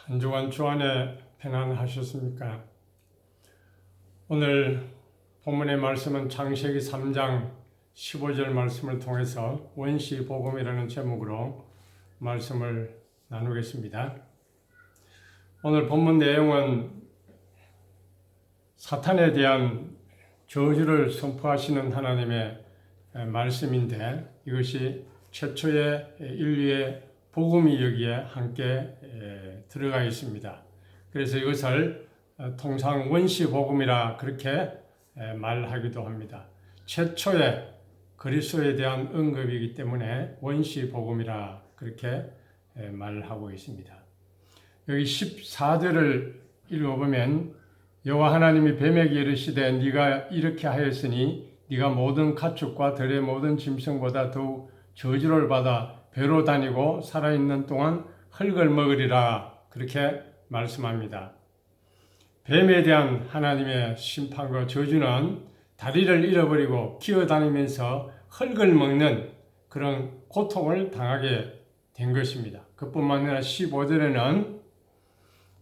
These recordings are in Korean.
한 주간 주 안에 평안하셨습니까? 오늘 본문의 말씀은 창세기 3장 15절 말씀을 통해서 원시 복음이라는 제목으로 말씀을 나누겠습니다. 오늘 본문 내용은 사탄에 대한 저주를 선포하시는 하나님의 말씀인데, 이것이 최초의 인류의 복음이 여기에 함께 들어가 있습니다. 그래서 이것을 통상 원시 복음이라 그렇게 말하기도 합니다. 최초의 그리스도에 대한 언급이기 때문에 원시 복음이라 그렇게 말하고 있습니다. 여기 14절을 읽어보면 여호와 하나님이 뱀에게 이르시되 네가 이렇게 하였으니 네가 모든 가축과 들의 모든 짐승보다 더욱 저주를 받아 배로 다니고 살아있는 동안 흙을 먹으리라, 그렇게 말씀합니다. 뱀에 대한 하나님의 심판과 저주는 다리를 잃어버리고 기어다니면서 흙을 먹는 그런 고통을 당하게 된 것입니다. 그뿐만 아니라 15절에는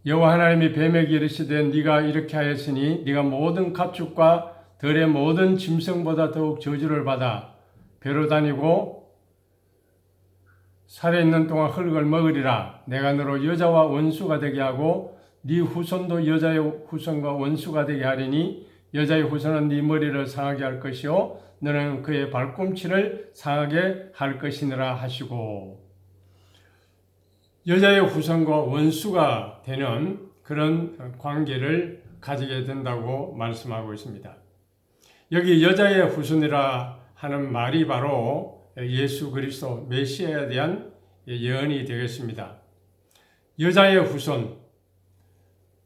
여호와 하나님이 뱀에게 이르시되 네가 이렇게 하였으니 네가 모든 가축과 들의 모든 짐승보다 더욱 저주를 받아 배로 다니고 살아있는 동안 흙을 먹으리라. 내가 너로 여자와 원수가 되게 하고 네 후손도 여자의 후손과 원수가 되게 하리니 여자의 후손은 네 머리를 상하게 할 것이요 너는 그의 발꿈치를 상하게 할 것이니라 하시고, 여자의 후손과 원수가 되는 그런 관계를 가지게 된다고 말씀하고 있습니다. 여기 여자의 후손이라 하는 말이 바로 예수 그리스도 메시아에 대한 예언이 되겠습니다. 여자의 후손,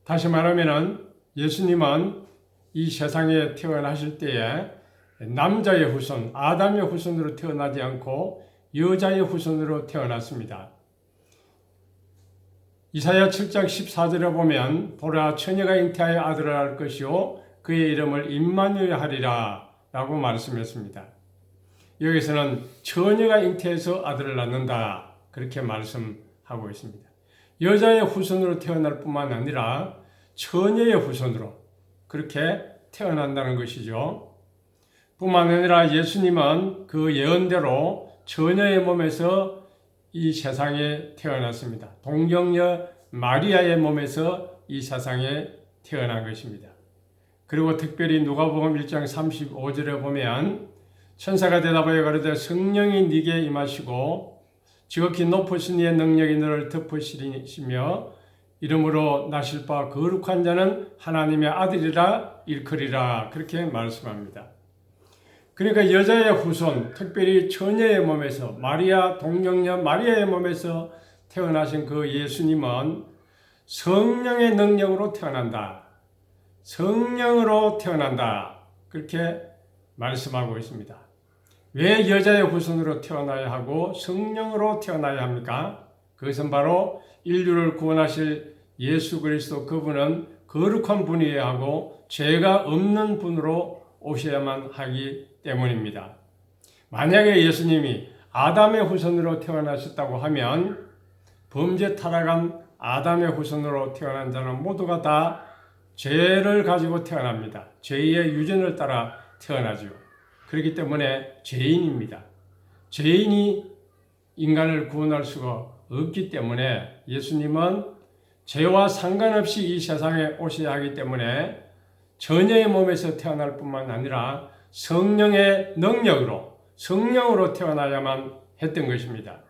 다시 말하면 예수님은 이 세상에 태어나실 때에 남자의 후손, 아담의 후손으로 태어나지 않고 여자의 후손으로 태어났습니다. 이사야 7장 14절에 보면 보라 처녀가 잉태하여 아들을 낳을 것이요 그의 이름을 임마누엘 하리라 라고 말씀했습니다. 여기서는 처녀가 잉태해서 아들을 낳는다, 그렇게 말씀하고 있습니다. 여자의 후손으로 태어날 뿐만 아니라 처녀의 후손으로 그렇게 태어난다는 것이죠. 뿐만 아니라 예수님은 그 예언대로 처녀의 몸에서 이 세상에 태어났습니다. 동정녀 마리아의 몸에서 이 세상에 태어난 것입니다. 그리고 특별히 누가복음 1장 35절에 보면 천사가 대답하여 가로되 성령이 네게 임하시고 지극히 높으신 이의 능력이 너를 덮으시며 이름으로 나실 바 거룩한 자는 하나님의 아들이라 일컬이라, 그렇게 말씀합니다. 그러니까 여자의 후손, 특별히 처녀의 몸에서 마리아, 동정녀 마리아의 몸에서 태어나신 그 예수님은 성령의 능력으로 태어난다. 성령으로 태어난다. 그렇게 말씀하고 있습니다. 왜 여자의 후손으로 태어나야 하고 성령으로 태어나야 합니까? 그것은 바로 인류를 구원하실 예수 그리스도, 그분은 거룩한 분이어야 하고 죄가 없는 분으로 오셔야만 하기 때문입니다. 만약에 예수님이 아담의 후손으로 태어나셨다고 하면 범죄 타락한 아담의 후손으로 태어난 자는 모두가 다 죄를 가지고 태어납니다. 죄의 유전을 따라 태어나죠. 그렇기 때문에 죄인입니다. 죄인이 인간을 구원할 수가 없기 때문에 예수님은 죄와 상관없이 이 세상에 오셔야 하기 때문에 처녀의 몸에서 태어날 뿐만 아니라 성령의 능력으로, 성령으로 태어나야만 했던 것입니다.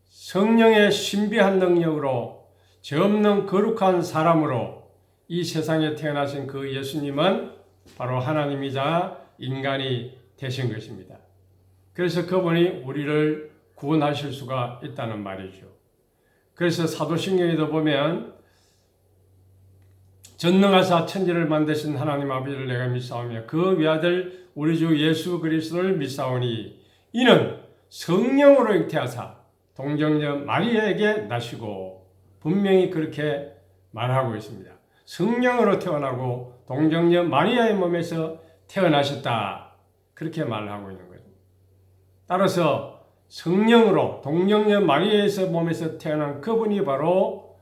성령의 신비한 능력으로 죄 없는 거룩한 사람으로 이 세상에 태어나신 그 예수님은 바로 하나님이자 인간이 되신 것입니다. 그래서 그분이 우리를 구원하실 수가 있다는 말이죠. 그래서 사도신경에도 보면 전능하사 천지를 만드신 하나님 아버지를 내가 믿사오며 그 외아들 우리 주 예수 그리스도를 믿사오니 이는 성령으로 잉태하사 동정녀 마리아에게 나시고, 분명히 그렇게 말하고 있습니다. 성령으로 태어나고 동정녀 마리아의 몸에서 태어나셨다, 그렇게 말하고 있는 거죠. 따라서 성령으로 동정녀 마리아의 몸에서 태어난 그분이 바로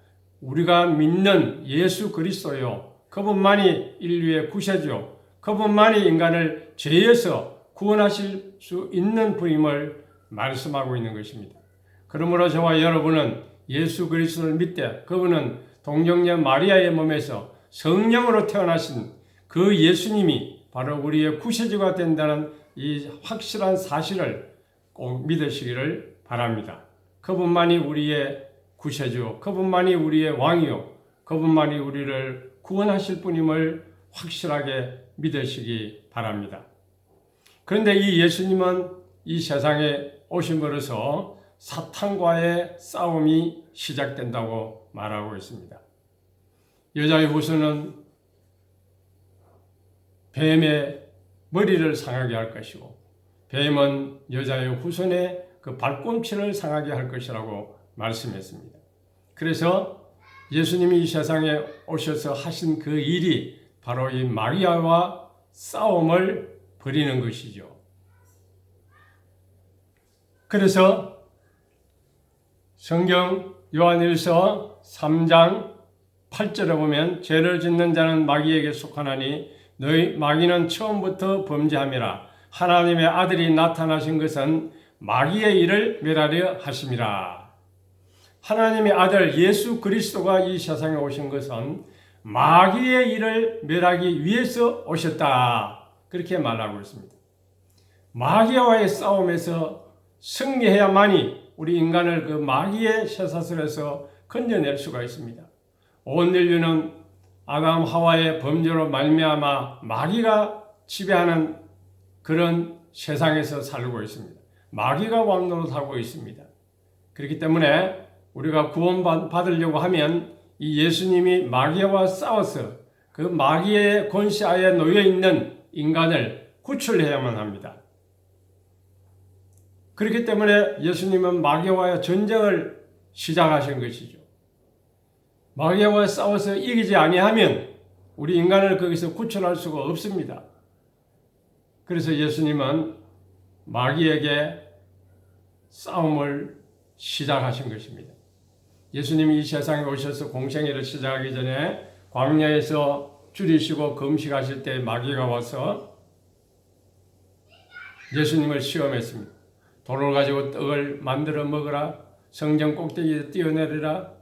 우리가 믿는 예수 그리스도요. 그분만이 인류의 구세주요. 그분만이 인간을 죄에서 구원하실 수 있는 분임을 말씀하고 있는 것입니다. 그러므로 저와 여러분은 예수 그리스도를 믿되 그분은 동정녀 마리아의 몸에서 성령으로 태어나신 그 예수님이 바로 우리의 구세주가 된다는 이 확실한 사실을 꼭 믿으시기를 바랍니다. 그분만이 우리의 구세주, 그분만이 우리의 왕이요, 그분만이 우리를 구원하실 분임을 확실하게 믿으시기 바랍니다. 그런데 이 예수님은 이 세상에 오심으로써 사탄과의 싸움이 시작된다고 말하고 있습니다. 여자의 후손은 뱀의 머리를 상하게 할 것이고 뱀은 여자의 후손의 그 발꿈치를 상하게 할 것이라고 말씀했습니다. 그래서 예수님이 이 세상에 오셔서 하신 그 일이 바로 이 마리아와 싸움을 벌이는 것이죠. 그래서 성경 요한일서 3장 8절에 보면 죄를 짓는 자는 마귀에게 속하나니 너희 마귀는 처음부터 범죄함이라 하나님의 아들이 나타나신 것은 마귀의 일을 멸하려 하심이라. 하나님의 아들 예수 그리스도가 이 세상에 오신 것은 마귀의 일을 멸하기 위해서 오셨다. 그렇게 말하고 있습니다. 마귀와의 싸움에서 승리해야만이 우리 인간을 그 마귀의 쇠사슬에서 건져낼 수가 있습니다. 온 인류는 아담 하와의 범죄로 말미암아 마귀가 지배하는 그런 세상에서 살고 있습니다. 마귀가 왕노릇하고 있습니다. 그렇기 때문에 우리가 구원받으려고 하면 이 예수님이 마귀와 싸워서 그 마귀의 권세하에 놓여 있는 인간을 구출해야만 합니다. 그렇기 때문에 예수님은 마귀와의 전쟁을 시작하신 것이죠. 마귀와 싸워서 이기지 아니하면 우리 인간을 거기서 구출할 수가 없습니다. 그래서 예수님은 마귀에게 싸움을 시작하신 것입니다. 예수님이 이 세상에 오셔서 공생애를 시작하기 전에 광야에서 줄이시고 금식하실 때 마귀가 와서 예수님을 시험했습니다. 돌을 가지고 떡을 만들어 먹으라. 성전 꼭대기에 뛰어내리라.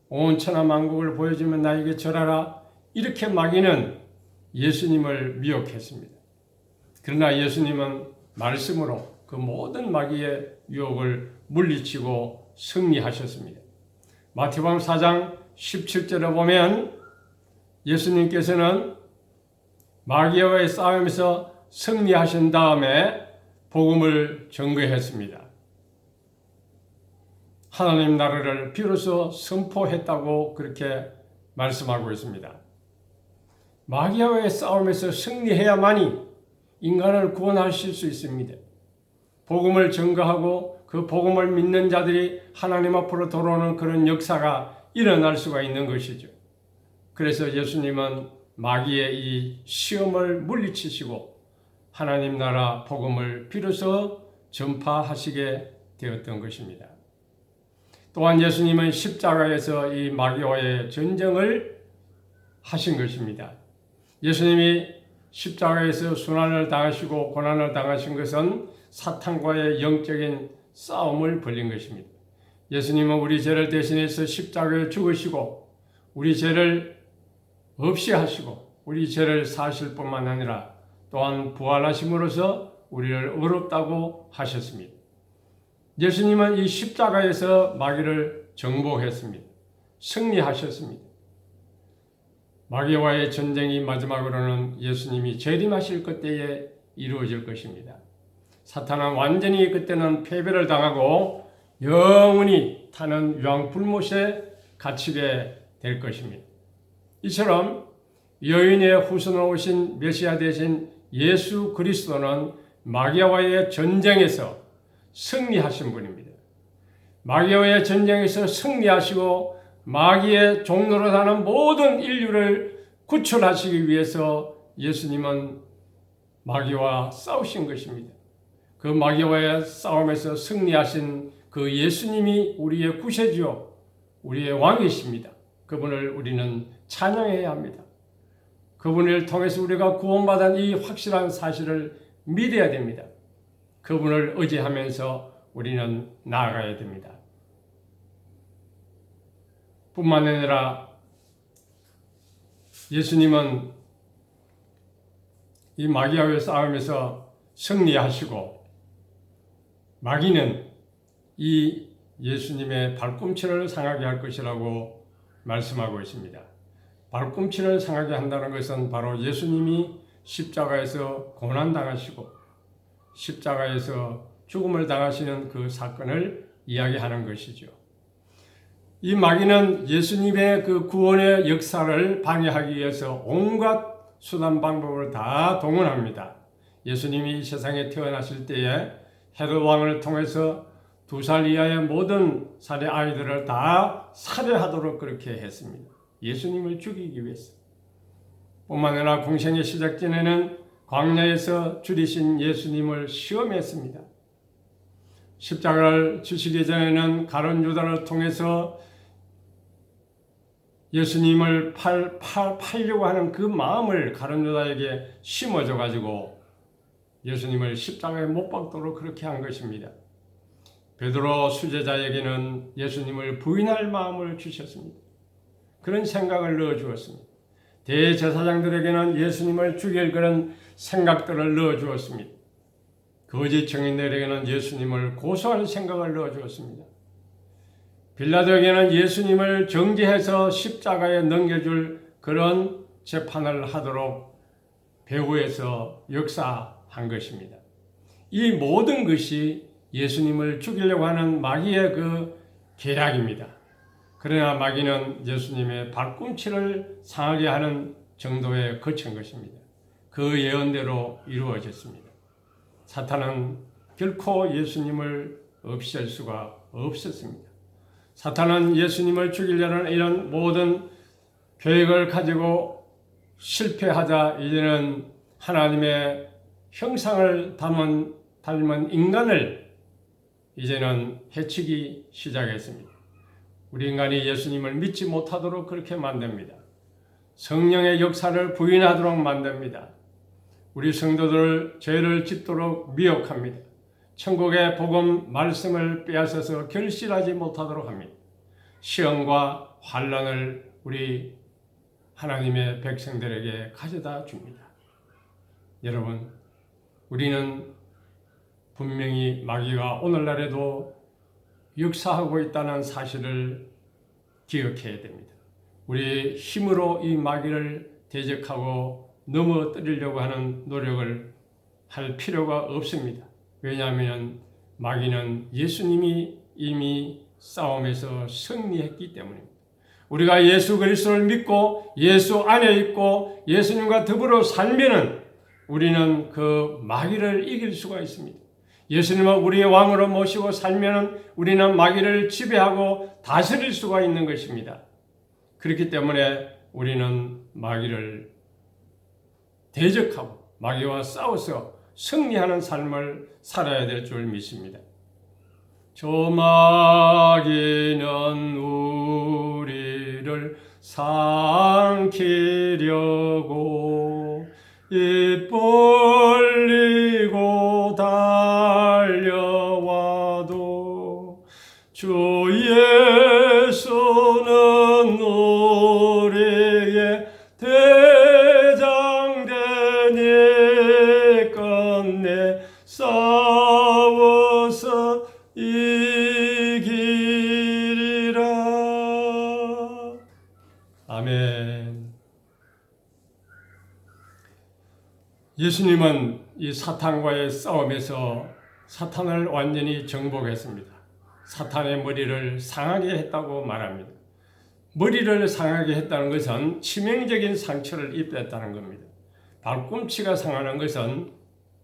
온 천하 만국을 보여주면 나에게 절하라. 이렇게 마귀는 예수님을 미혹했습니다. 그러나 예수님은 말씀으로 그 모든 마귀의 유혹을 물리치고 승리하셨습니다. 마태복음 4장 17절에 보면 예수님께서는 마귀와의 싸움에서 승리하신 다음에 복음을 전거했습니다. 하나님 나라를 비로소 선포했다고 그렇게 말씀하고 있습니다. 마귀와의 싸움에서 승리해야만이 인간을 구원하실 수 있습니다. 복음을 전거하고 그 복음을 믿는 자들이 하나님 앞으로 돌아오는 그런 역사가 일어날 수가 있는 것이죠. 그래서 예수님은 마귀의 이 시험을 물리치시고 하나님 나라 복음을 비로소 전파하시게 되었던 것입니다. 또한 예수님은 십자가에서 이 마귀와의 전쟁을 하신 것입니다. 예수님이 십자가에서 순환을 당하시고 고난을 당하신 것은 사탄과의 영적인 싸움을 벌린 것입니다. 예수님은 우리 죄를 대신해서 십자가에 죽으시고 우리 죄를 없이 하시고 우리 죄를 사실 뿐만 아니라 또한 부활하심으로써 우리를 의롭다고 하셨습니다. 예수님은 이 십자가에서 마귀를 정복했습니다. 승리하셨습니다. 마귀와의 전쟁이 마지막으로는 예수님이 재림하실 그때에 이루어질 것입니다. 사탄은 완전히 그때는 패배를 당하고 영원히 타는 유황불못에 갇히게 될 것입니다. 이처럼 여인의 후손으로 오신 메시아 되신 예수 그리스도는 마귀와의 전쟁에서 승리하신 분입니다. 마귀와의 전쟁에서 승리하시고 마귀의 종로로 사는 모든 인류를 구출하시기 위해서 예수님은 마귀와 싸우신 것입니다. 그 마귀와의 싸움에서 승리하신 그 예수님이 우리의 구세주요, 우리의 왕이십니다. 그분을 우리는 찬양해야 합니다. 그분을 통해서 우리가 구원받은 이 확실한 사실을 믿어야 됩니다. 그분을 의지하면서 우리는 나아가야 됩니다. 뿐만 아니라 예수님은 이 마귀와의 싸움에서 승리하시고 마귀는 이 예수님의 발꿈치를 상하게 할 것이라고 말씀하고 있습니다. 발꿈치를 상하게 한다는 것은 바로 예수님이 십자가에서 고난당하시고 십자가에서 죽음을 당하시는 그 사건을 이야기하는 것이죠. 이 마귀는 예수님의 그 구원의 역사를 방해하기 위해서 온갖 수단 방법을 다 동원합니다. 예수님이 이 세상에 태어나실 때에 헤롯 왕을 통해서 2살 이하의 모든 살해 아이들을 다 살해하도록 그렇게 했습니다. 예수님을 죽이기 위해서. 뿐만 아니라 공생의 시작 전에는 광야에서 죽이신 예수님을 시험했습니다. 십자가를 지시기 전에는 가룟 유다를 통해서 예수님을 팔려고 하는 그 마음을 가룟 유다에게 심어줘 가지고 예수님을 십자가에 못 박도록 그렇게 한 것입니다. 베드로 수제자에게는 예수님을 부인할 마음을 주셨습니다. 그런 생각을 넣어주었습니다. 대제사장들에게는 예수님을 죽일 그런 생각들을 넣어주었습니다. 거짓 증인들에게는 예수님을 고소할 생각을 넣어주었습니다. 빌라도에게는 예수님을 정죄해서 십자가에 넘겨줄 그런 재판을 하도록 배후에서 역사한 것입니다. 이 모든 것이 예수님을 죽이려고 하는 마귀의 그 계략입니다. 그러나 마귀는 예수님의 발꿈치를 상하게 하는 정도에 거친 것입니다. 그 예언대로 이루어졌습니다. 사탄은 결코 예수님을 없앨 수가 없었습니다. 사탄은 예수님을 죽이려는 이런 모든 계획을 가지고 실패하자 이제는 하나님의 형상을 닮은 인간을 이제는 해치기 시작했습니다. 우리 인간이 예수님을 믿지 못하도록 그렇게 만듭니다. 성령의 역사를 부인하도록 만듭니다. 우리 성도들 죄를 짓도록 미혹합니다. 천국의 복음 말씀을 빼앗아서 결실하지 못하도록 합니다. 시험과 환난을 우리 하나님의 백성들에게 가져다 줍니다. 여러분, 우리는 분명히 마귀가 오늘날에도 역사하고 있다는 사실을 기억해야 됩니다. 우리 힘으로 이 마귀를 대적하고 넘어뜨리려고 하는 노력을 할 필요가 없습니다. 왜냐하면 마귀는 예수님이 이미 싸움에서 승리했기 때문입니다. 우리가 예수 그리스도를 믿고 예수 안에 있고 예수님과 더불어 살면은 우리는 그 마귀를 이길 수가 있습니다. 예수님을 우리의 왕으로 모시고 살면은 우리는 마귀를 지배하고 다스릴 수가 있는 것입니다. 그렇기 때문에 우리는 마귀를 대적하고 마귀와 싸워서 승리하는 삶을 살아야 될 줄 믿습니다. 저 마귀는 우리를 삼키려고 입 벌리고 달려와도 주 예수는 우리의 대장되니 끝내 싸워서 이기리라. 아멘. 예수님은 이 사탄과의 싸움에서 사탄을 완전히 정복했습니다. 사탄의 머리를 상하게 했다고 말합니다. 머리를 상하게 했다는 것은 치명적인 상처를 입혔다는 겁니다. 발꿈치가 상하는 것은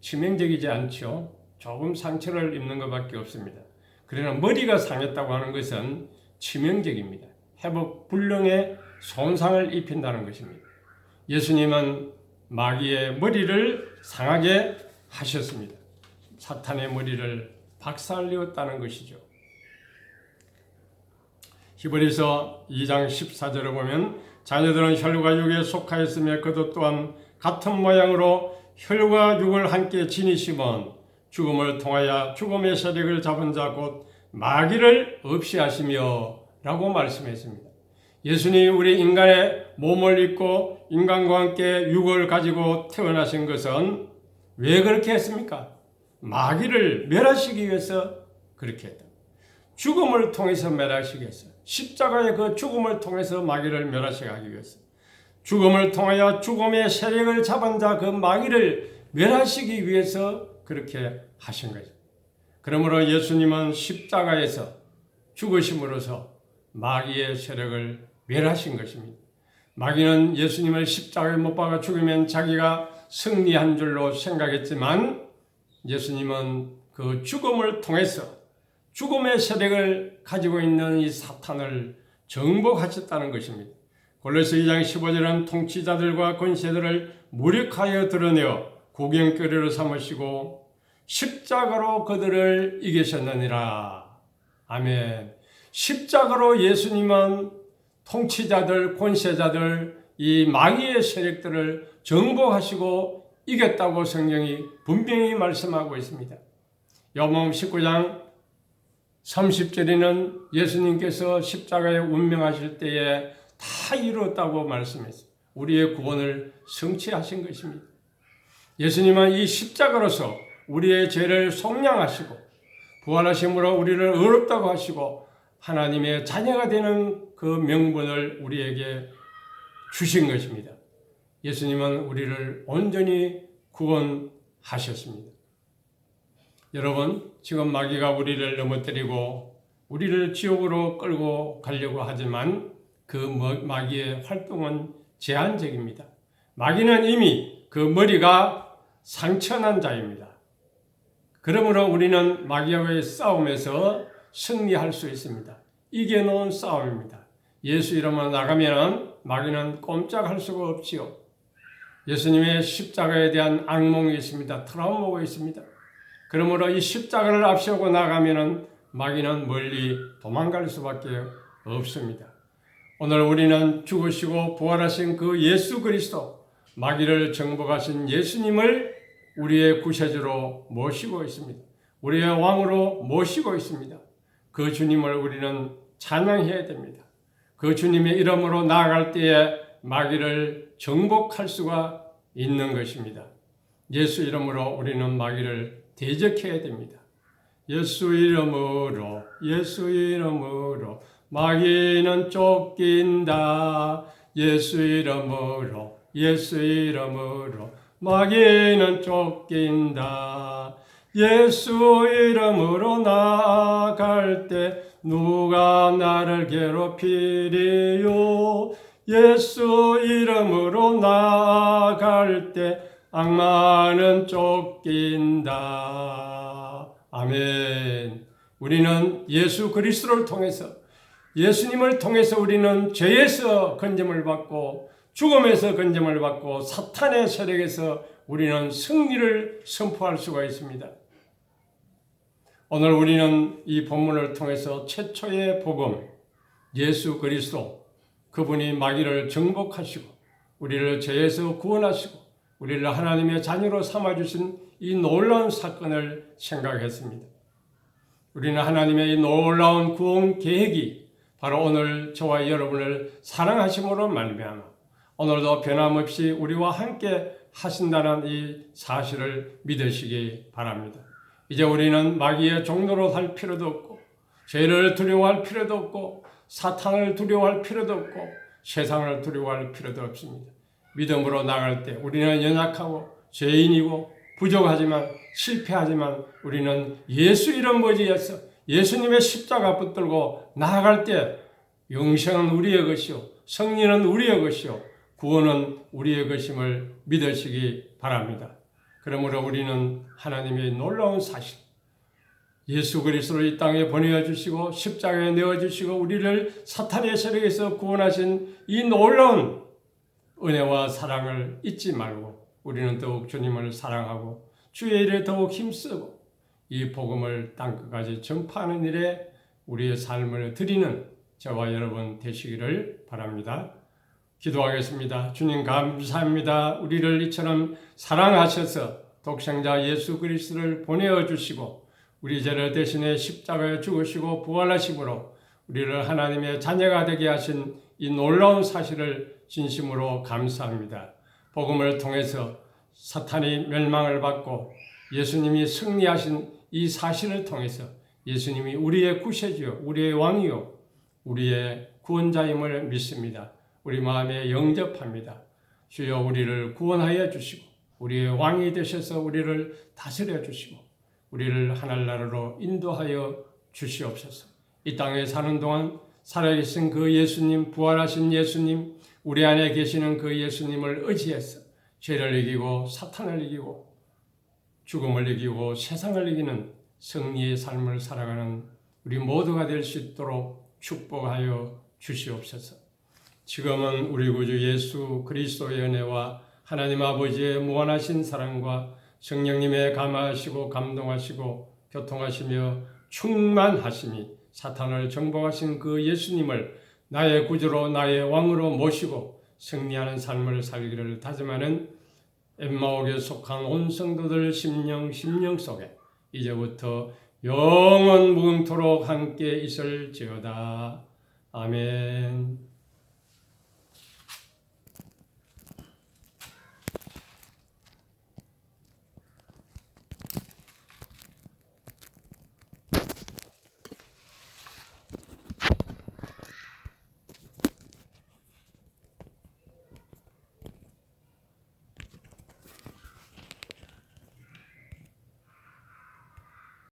치명적이지 않죠. 조금 상처를 입는 것밖에 없습니다. 그러나 머리가 상했다고 하는 것은 치명적입니다. 회복 불능에 손상을 입힌다는 것입니다. 예수님은 마귀의 머리를 상하게 하셨습니다. 사탄의 머리를 박살내었다는 것이죠. 히브리서 2장 14절에 보면 자녀들은 혈과 육에 속하였으며 그도 또한 같은 모양으로 혈과 육을 함께 지니심은 죽음을 통하여 죽음의 세력을 잡은 자 곧 마귀를 없이 하시며 라고 말씀했습니다. 예수님이 우리 인간의 몸을 입고 인간과 함께 육을 가지고 태어나신 것은 왜 그렇게 했습니까? 마귀를 멸하시기 위해서 그렇게 했다. 죽음을 통해서 멸하시기 위해서, 십자가의 그 죽음을 통해서 마귀를 멸하시게 하기 위해서, 죽음을 통하여 죽음의 세력을 잡은 자 그 마귀를 멸하시기 위해서 그렇게 하신 거죠. 그러므로 예수님은 십자가에서 죽으심으로써 마귀의 세력을 멸하신 것입니다. 마귀는 예수님을 십자가에 못 박아 죽이면 자기가 승리한 줄로 생각했지만 예수님은 그 죽음을 통해서 죽음의 세력을 가지고 있는 이 사탄을 정복하셨다는 것입니다. 골로새 2장 15절은 통치자들과 권세들을 무력하여 드러내어 구경거리로 삼으시고 십자가로 그들을 이기셨느니라. 아멘. 십자가로 예수님은 통치자들, 권세자들, 이 마귀의 세력들을 정복하시고 이겼다고 성경이 분명히 말씀하고 있습니다. 요한복음 19장 30절에는 예수님께서 십자가에 운명하실 때에 다 이루었다고 말씀했어요. 우리의 구원을 성취하신 것입니다. 예수님은 이 십자가로서 우리의 죄를 속량하시고 부활하심으로 우리를 의롭다고 하시고 하나님의 자녀가 되는 그 명분을 우리에게 주신 것입니다. 예수님은 우리를 온전히 구원하셨습니다. 여러분, 지금 마귀가 우리를 넘어뜨리고 우리를 지옥으로 끌고 가려고 하지만 그 마귀의 활동은 제한적입니다. 마귀는 이미 그 머리가 상처난 자입니다. 그러므로 우리는 마귀와의 싸움에서 승리할 수 있습니다. 이겨놓은 싸움입니다. 예수 이름으로 나가면 마귀는 꼼짝할 수가 없지요. 예수님의 십자가에 대한 악몽이 있습니다. 트라우마가 있습니다. 그러므로 이 십자가를 앞세우고 나가면 마귀는 멀리 도망갈 수밖에 없습니다. 오늘 우리는 죽으시고 부활하신 그 예수 그리스도, 마귀를 정복하신 예수님을 우리의 구세주로 모시고 있습니다. 우리의 왕으로 모시고 있습니다. 그 주님을 우리는 찬양해야 됩니다. 그 주님의 이름으로 나아갈 때에 마귀를 정복할 수가 있는 것입니다. 예수 이름으로 우리는 마귀를 대적해야 됩니다. 예수 이름으로, 예수 이름으로 마귀는 쫓긴다. 예수 이름으로, 예수 이름으로 마귀는 쫓긴다. 예수 이름으로 나아갈 때 누가 나를 괴롭히리요. 예수 이름으로 나아갈 때 악마는 쫓긴다. 아멘. 우리는 예수 그리스도를 통해서, 예수님을 통해서 우리는 죄에서 건짐을 받고 죽음에서 건짐을 받고 사탄의 세력에서 우리는 승리를 선포할 수가 있습니다. 오늘 우리는 이 본문을 통해서 최초의 복음, 예수 그리스도, 그분이 마귀를 정복하시고 우리를 죄에서 구원하시고 우리를 하나님의 자녀로 삼아주신 이 놀라운 사건을 생각했습니다. 우리는 하나님의 이 놀라운 구원 계획이 바로 오늘 저와 여러분을 사랑하심으로 말미암아 오늘도 변함없이 우리와 함께 하신다는 이 사실을 믿으시기 바랍니다. 이제 우리는 마귀의 종로로 살 필요도 없고 죄를 두려워할 필요도 없고 사탄을 두려워할 필요도 없고 세상을 두려워할 필요도 없습니다. 믿음으로 나갈 때 우리는 연약하고 죄인이고 부족하지만 실패하지만 우리는 예수 이름 버지에서 예수님의 십자가 붙들고 나아갈 때 영생은 우리의 것이요 승리는 우리의 것이요 구원은 우리의 것임을 믿으시기 바랍니다. 그러므로 우리는 하나님의 놀라운 사실, 예수 그리스도를 이 땅에 보내주시고 십자가에 내어주시고 우리를 사탄의 세력에서 구원하신 이 놀라운 은혜와 사랑을 잊지 말고 우리는 더욱 주님을 사랑하고 주의 일에 더욱 힘쓰고 이 복음을 땅끝까지 전파하는 일에 우리의 삶을 드리는 저와 여러분 되시기를 바랍니다. 기도하겠습니다. 주님 감사합니다. 우리를 이처럼 사랑하셔서 독생자 예수 그리스도를 보내어 주시고 우리 죄를 대신에 십자가에 죽으시고 부활하심으로 우리를 하나님의 자녀가 되게 하신 이 놀라운 사실을 진심으로 감사합니다. 복음을 통해서 사탄이 멸망을 받고 예수님이 승리하신 이 사실을 통해서 예수님이 우리의 구세주요, 우리의 왕이요, 우리의 구원자임을 믿습니다. 우리 마음에 영접합니다. 주여 우리를 구원하여 주시고 우리의 왕이 되셔서 우리를 다스려 주시고 우리를 하늘나라로 인도하여 주시옵소서. 이 땅에 사는 동안 살아계신 그 예수님, 부활하신 예수님, 우리 안에 계시는 그 예수님을 의지해서 죄를 이기고 사탄을 이기고 죽음을 이기고 세상을 이기는 승리의 삶을 살아가는 우리 모두가 될 수 있도록 축복하여 주시옵소서. 지금은 우리 구주 예수 그리스도의 은혜와 하나님 아버지의 무한하신 사랑과 성령님의 감화하시고 감동하시고 교통하시며 충만하심이 사탄을 정복하신 그 예수님을 나의 구주로 나의 왕으로 모시고 승리하는 삶을 살기를 다짐하는 엠마오에 속한 온 성도들 심령 속에 이제부터 영원 무궁토록 함께 있을지어다. 아멘.